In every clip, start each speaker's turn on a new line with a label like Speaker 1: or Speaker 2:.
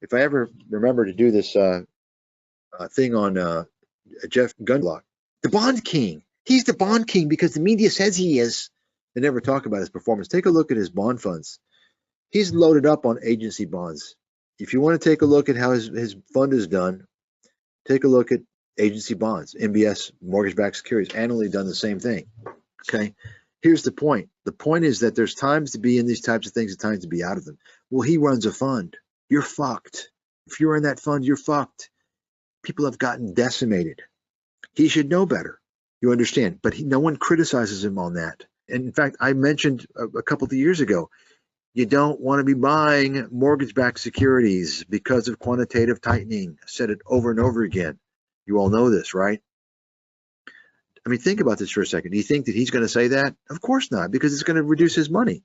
Speaker 1: if I ever remember to do this thing on Jeff Gundlach, the bond king. He's the bond king because the media says he is. They never talk about his performance. Take a look at his bond funds. He's loaded up on agency bonds. If you want to take a look at how his fund is done, take a look at agency bonds, MBS, mortgage-backed securities. Annually done the same thing. Okay. Here's the point. The point is that there's times to be in these types of things and times to be out of them. Well, he runs a fund. You're fucked. If you're in that fund, you're fucked. People have gotten decimated. He should know better. You understand? But no one criticizes him on that. And in fact, I mentioned a couple of years ago, you don't want to be buying mortgage-backed securities because of quantitative tightening. I said it over and over again. You all know this, right? I mean, think about this for a second. Do you think that he's going to say that? Of course not, because it's going to reduce his money.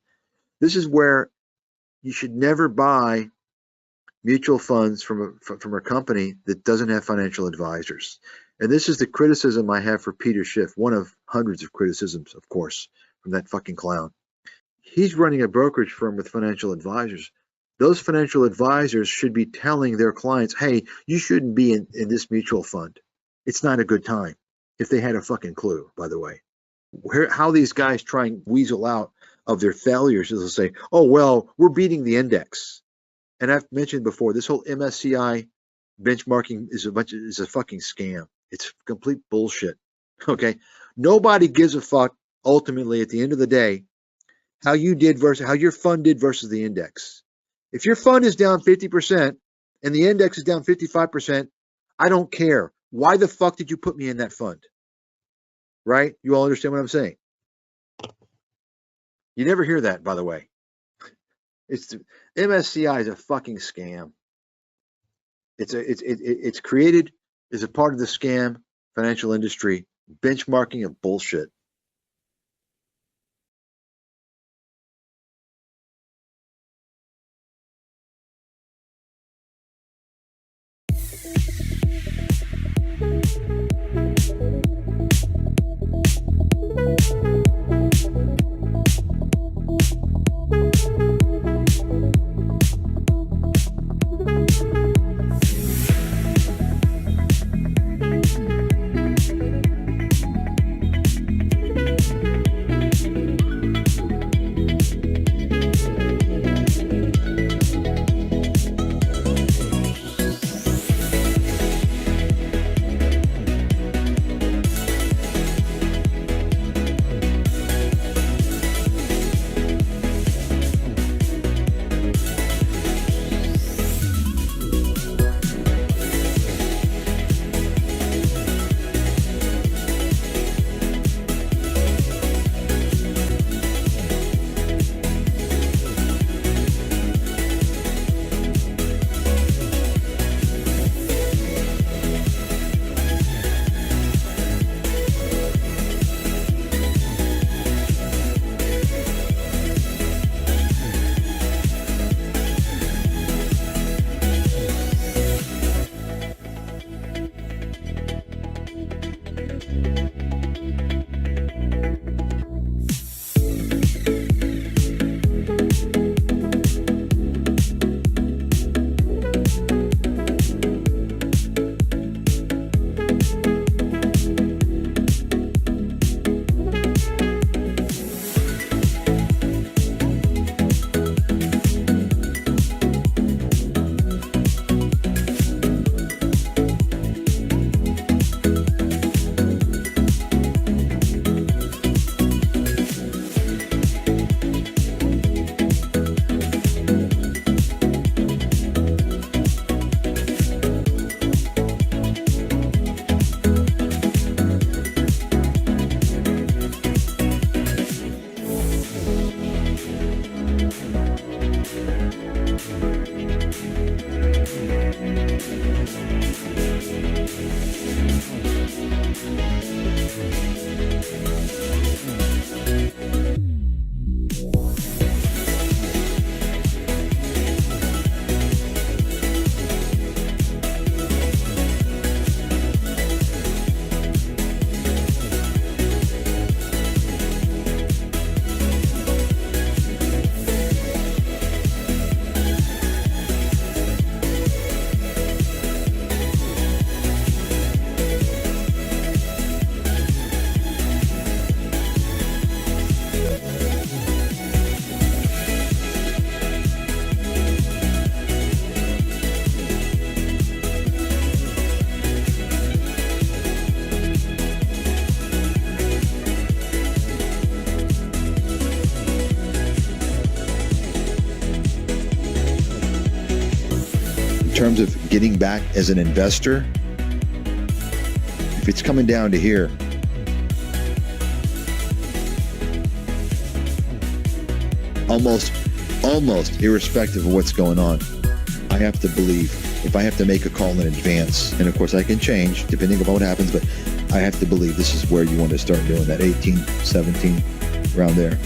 Speaker 1: This is where you should never buy mutual funds from a company that doesn't have financial advisors. And this is the criticism I have for Peter Schiff, one of hundreds of criticisms, of course, from that fucking clown. He's running a brokerage firm with financial advisors. Those financial advisors should be telling their clients, hey, you shouldn't be in this mutual fund. It's not a good time. If they had a fucking clue, by the way. How these guys try and weasel out of their failures is they'll say, oh, well, we're beating the index. And I've mentioned before, this whole MSCI benchmarking is a fucking scam. It's complete bullshit. Okay? Nobody gives a fuck, ultimately, at the end of the day, how you did versus how your fund did versus the index. If your fund is down 50% and the index is down 55%, I don't care. Why the fuck did you put me in that fund? Right? You all understand what I'm saying? You never hear that, by the way. MSCI is a fucking scam. It's created as a part of the scam financial industry, benchmarking of bullshit. terms of getting back as an investor, if it's coming down to here, almost irrespective of what's going on, I have to believe, if I have to make a call in advance, and of course I can change depending on what happens, but I have to believe this is where you want to start doing that 18, 17, around there.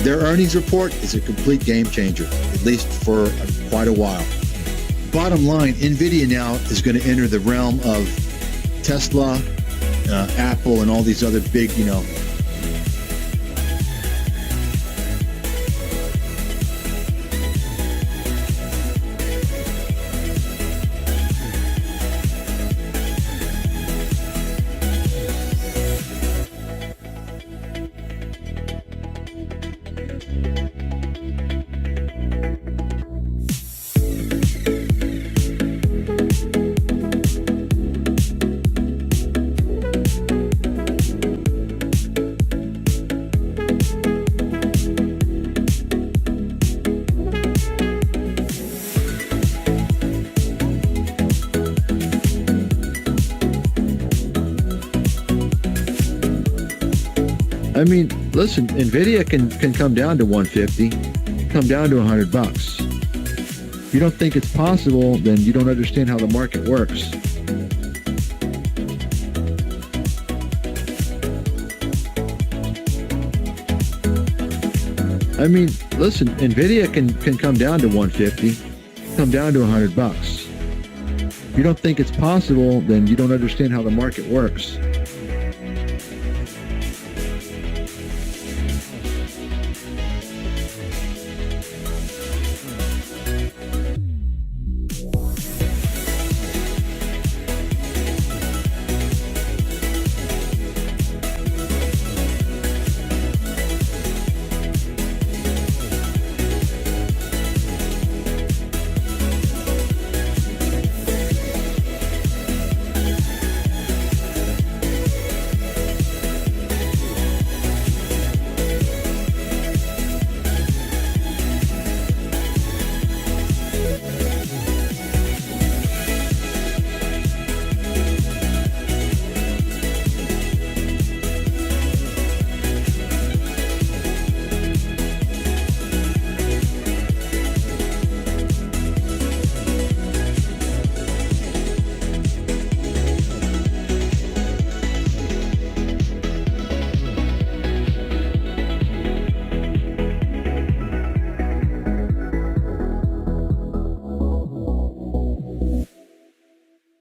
Speaker 1: Their earnings report is a complete game changer, at least for quite a while. Bottom line, NVIDIA now is going to enter the realm of Tesla, Apple, and all these other big, I mean, listen, NVIDIA can come down to 150, come down to $100. If you don't think it's possible, then you don't understand how the market works. I mean, listen, NVIDIA can come down to 150, come down to $100. If you don't think it's possible, then you don't understand how the market works.